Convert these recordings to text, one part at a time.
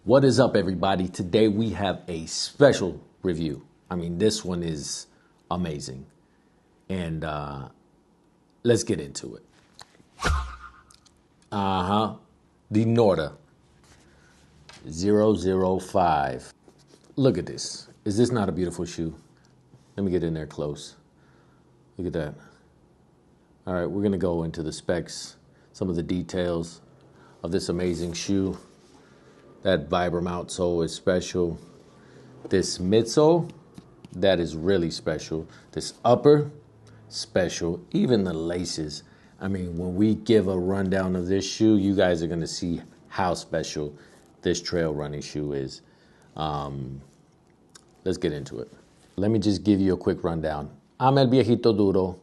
What is up, everybody? Today we have a special review. I mean, this one is amazing. And let's get into it. The Norda 005. Look at this. Is this not a beautiful shoe? Let me get in there close. Look at that. All right, we're going to go into the specs, some of the details of this amazing shoe. That Vibram outsole is special. This midsole, that is really special. This upper, special. Even the laces. I mean, when we give a rundown of this shoe, you guys are going to see how special this trail running shoe is. Let's get into it. Let me just give you a quick rundown. I'm El Viejito Duro.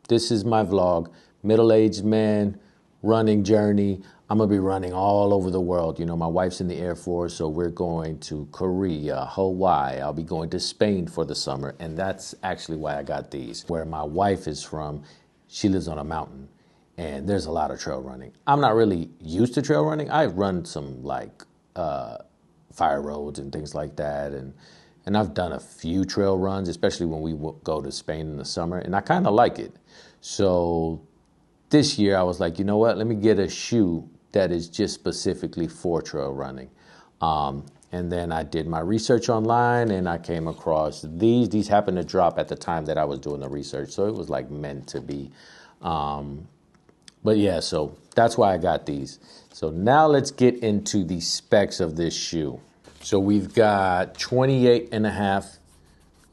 This is my vlog, middle-aged man, running journey. I'm gonna be running all over the world. You know, my wife's in the Air Force, so we're going to Korea, Hawaii. I'll be going to Spain for the summer, and that's actually why I got these. Where my wife is from, she lives on a mountain, and there's a lot of trail running. I'm not really used to trail running. I run some like fire roads and things like that, and I've done a few trail runs, especially when we go to Spain in the summer, and I kind of like it. So this year I was like, you know what, let me get a shoe that is just specifically for trail running. And then I did my research online and I came across these. These happened to drop at the time that I was doing the research, so it was like meant to be. But yeah, so that's why I got these. So now let's get into the specs of this shoe. So we've got 28.5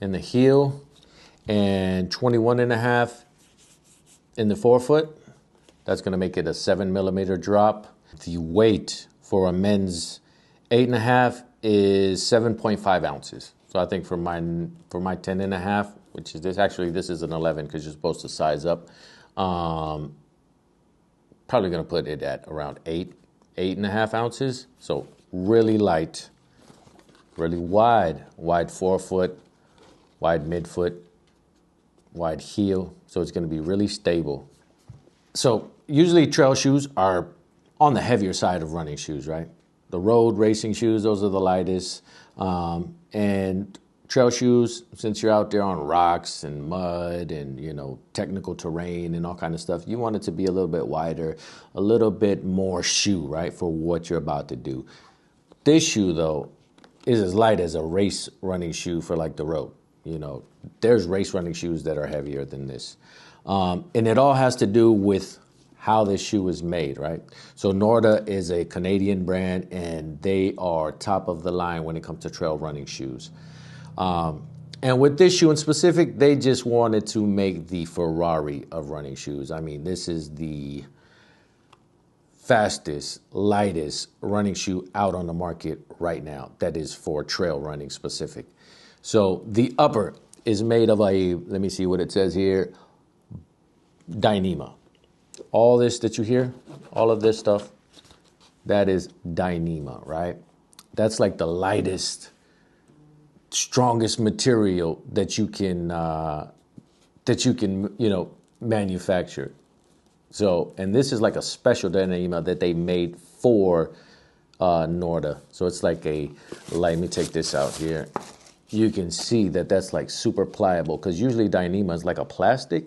in the heel and 21.5 in the forefoot. That's going to make it a 7mm drop. The weight for a men's 8.5 is 7.5 ounces. So I think for my 10.5, which is this, actually this is an 11 because you're supposed to size up. Probably going to put it at around 8.5 ounces. So really light, really wide forefoot, wide midfoot, wide heel. So it's going to be really stable. So usually trail shoes are on the heavier side of running shoes, right? The road racing shoes, those are the lightest. And trail shoes, since you're out there on rocks and mud and, you know, technical terrain and all kind of stuff, you want it to be a little bit wider, a little bit more shoe, right, for what you're about to do. This shoe, though, is as light as a race running shoe for like the road. You know, there's race running shoes that are heavier than this. And it all has to do with how this shoe is made, right? So Norda is a Canadian brand, and they are top of the line when it comes to trail running shoes. And with this shoe in specific, they just wanted to make the Ferrari of running shoes. I mean, this is the fastest, lightest running shoe out on the market right now that is for trail running specific. So the upper is made of a, let me see what it says here, Dyneema. All this that you hear, all of this stuff, that is Dyneema, right? That's like the lightest, strongest material that you can, you know, manufacture. So, and this is like a special Dyneema that they made for Norda. So it's like a, let me take this out here. You can see that that's like super pliable, because usually Dyneema is like a plastic,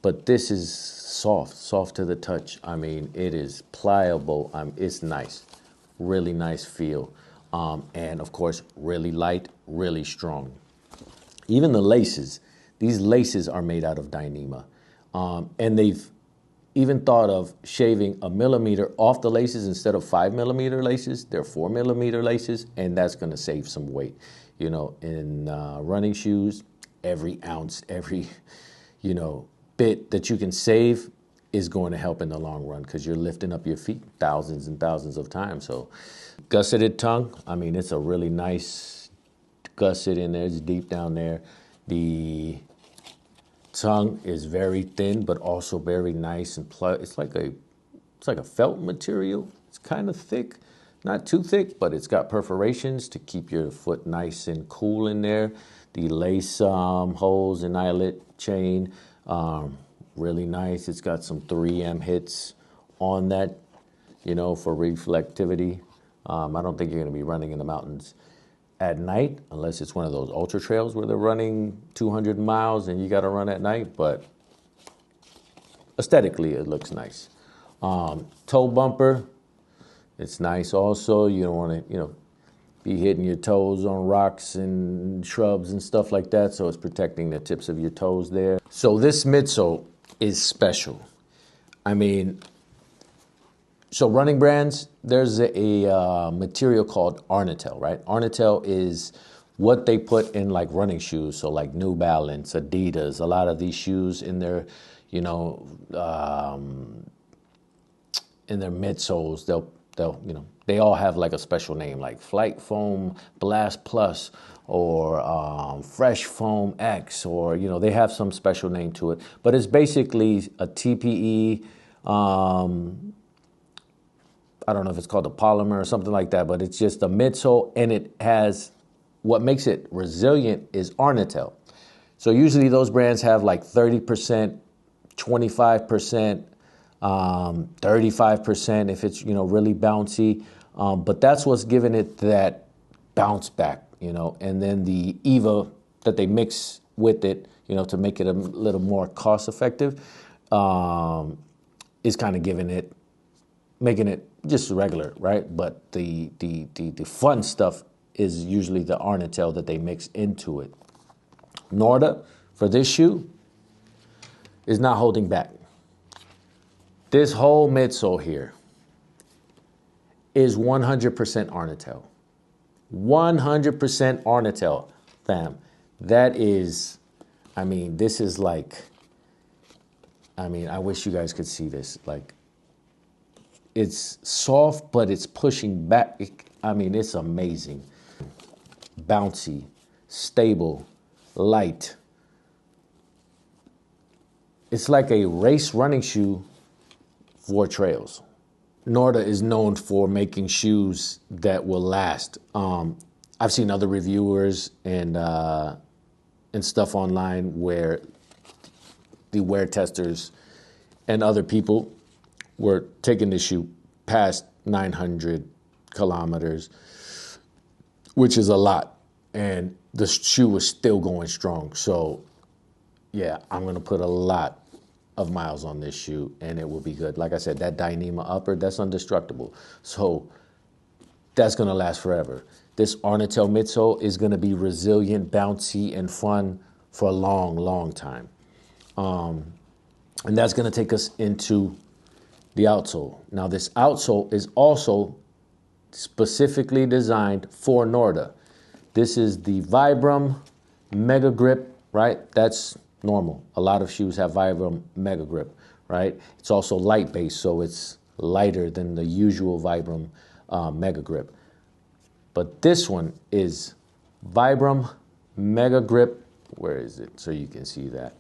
but this is soft to the touch. I mean, it is pliable. It's nice, really nice feel. And of course, really light, really strong. Even the laces, these laces are made out of Dyneema. And they've even thought of shaving 1 millimeter off the laces instead of 5mm laces. They're 4mm laces, and that's going to save some weight. You know, in running shoes, every ounce, every, you know, bit that you can save is going to help in the long run, because you're lifting up your feet thousands and thousands of times. So gusseted tongue, I mean, it's a really nice gusset in there. It's deep down there. The tongue is very thin, but also very nice and it's like a felt material. It's kind of thick. Not too thick, but it's got perforations to keep your foot nice and cool in there. The lace holes and eyelet chain, really nice. It's got some 3M hits on that, you know, for reflectivity. I don't think you're going to be running in the mountains at night unless it's one of those ultra trails where they're running 200 miles and you got to run at night. But aesthetically, it looks nice. Toe bumper, it's nice also. You don't want to, be hitting your toes on rocks and shrubs and stuff like that. So it's protecting the tips of your toes there. So this midsole is special. I mean, so running brands, there's a material called Arnitel, right? Arnitel is what they put in like running shoes. So like New Balance, Adidas, a lot of these shoes in their, in their midsoles, they'll, they all have like a special name, like Flight Foam Blast Plus or Fresh Foam X, or, they have some special name to it. But it's basically a TPE, I don't know if it's called a polymer or something like that, but it's just a midsole, and it has, what makes it resilient is Arnitel. So usually those brands have like 30%, 25%, 35% if it's, really bouncy. But that's what's giving it that bounce back, and then the EVA that they mix with it, to make it a little more cost effective, is kind of making it just regular, right? But the fun stuff is usually the Arnitel that they mix into it. Norda, for this shoe, is not holding back. This whole midsole here is 100% Arnitel. 100% Arnitel, fam. That is, this is like, I wish you guys could see this. Like, it's soft, but it's pushing back. It's amazing. Bouncy, stable, light. It's like a race running shoe for trails. Norda is known for making shoes that will last. I've seen other reviewers and stuff online where the wear testers and other people were taking the shoe past 900 kilometers, which is a lot. And the shoe was still going strong. So yeah, I'm going to put a lot of miles on this shoe and it will be good. Like I said, that Dyneema upper, that's indestructible. So that's going to last forever. This Arnitel midsole is going to be resilient, bouncy, and fun for a long, long time. And that's going to take us into the outsole. Now, this outsole is also specifically designed for Norda. This is the Vibram Mega Grip, right? That's normal. A lot of shoes have Vibram Mega Grip, right? It's also light based, so it's lighter than the usual Vibram Mega Grip. But this one is Vibram Mega Grip. Where is it? So you can see that.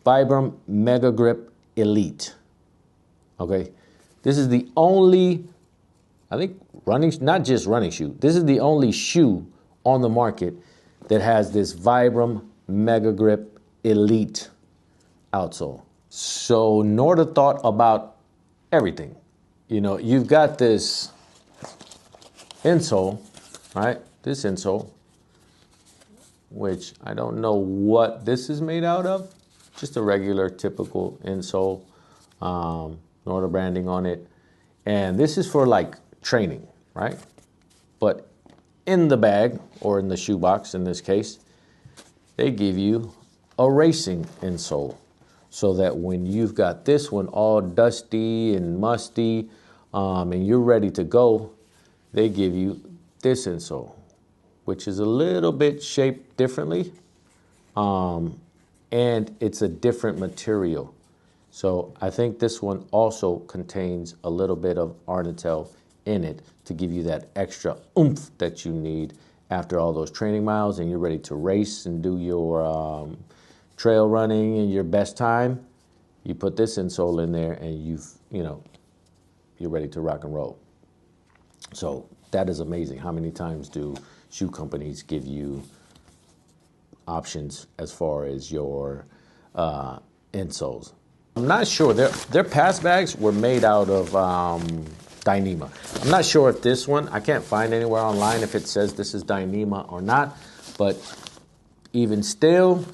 Vibram Mega Grip Elite. Okay, this is the only, I think, not just running shoe. This is the only shoe on the market that has this Vibram Mega Grip Elite outsole. So Norda thought about everything. You've got this insole, right? This insole, which I don't know what this is made out of. Just a regular, typical insole. Norda branding on it. And this is for like training, right? But in the bag, or in the shoebox in this case, they give you a racing insole. So that when you've got this one all dusty and musty, and you're ready to go, they give you this insole, which is a little bit shaped differently. And it's a different material. So I think this one also contains a little bit of Arnitel in it to give you that extra oomph that you need after all those training miles and you're ready to race and do your trail running in your best time. You put this insole in there and you're ready to rock and roll. So that is amazing. How many times do shoe companies give you options as far as your insoles? I'm not sure. Their pass bags were made out of Dyneema. I'm not sure if this one, I can't find anywhere online if it says this is Dyneema or not, but even still,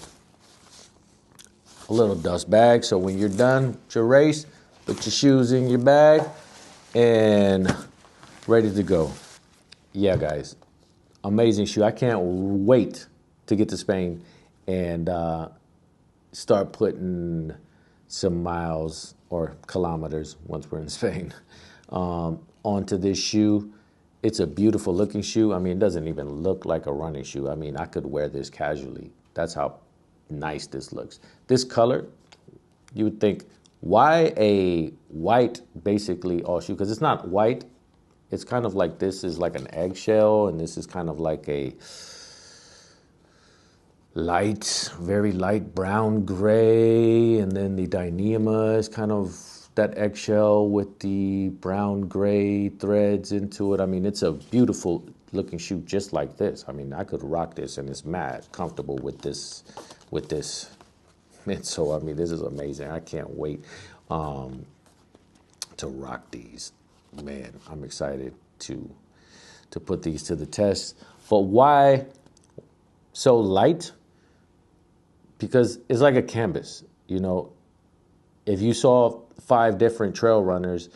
a little dust bag. So when you're done with your race, put your shoes in your bag and ready to go. Yeah, guys, amazing shoe. I can't wait to get to Spain and start putting some miles or kilometers once we're in Spain onto this shoe. It's a beautiful looking shoe. I mean, it doesn't even look like a running shoe. I mean, I could wear this casually. That's how nice this looks. This color, you would think, why a white basically all shoe? Because it's not white. It's kind of like this is like an eggshell, and this is kind of like a light, very light brown gray, and then the Dyneema is kind of that eggshell with the brown gray threads into it. I mean, it's a beautiful looking shoe just like this. I mean, I could rock this and it's mad comfortable with this. And so, I mean, this is amazing. I can't wait to rock these. Man, I'm excited to put these to the test. But why so light? Because it's like a canvas, you know. If you saw 5 different trail runners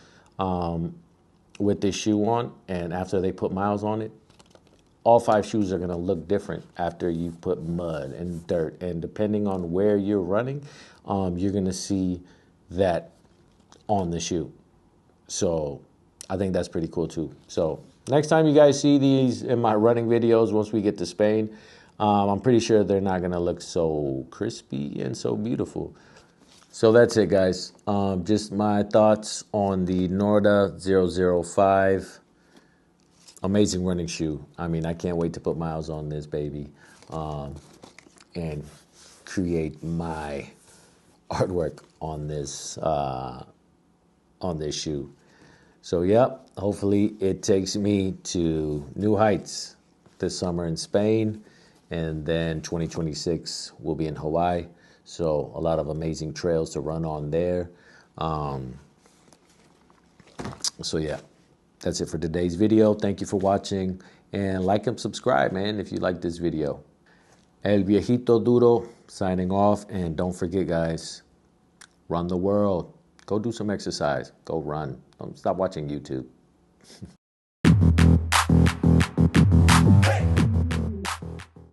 with this shoe on, and after they put miles on it, all 5 shoes are gonna look different after you've put mud and dirt. And depending on where you're running, you're gonna see that on the shoe. So I think that's pretty cool too. So next time you guys see these in my running videos, once we get to Spain, I'm pretty sure they're not gonna look so crispy and so beautiful. So that's it, guys. Just my thoughts on the Norda 005. Amazing running shoe. I mean, I can't wait to put miles on this baby and create my artwork on this shoe. So, yep, hopefully it takes me to new heights this summer in Spain, and then 2026 we'll be in Hawaii. So a lot of amazing trails to run on there. So yeah, that's it for today's video. Thank you for watching, and like and subscribe, man, if you like this video. El Viejito Duro signing off, and don't forget, guys, run the world. Go do some exercise. Go run. Don't stop watching YouTube.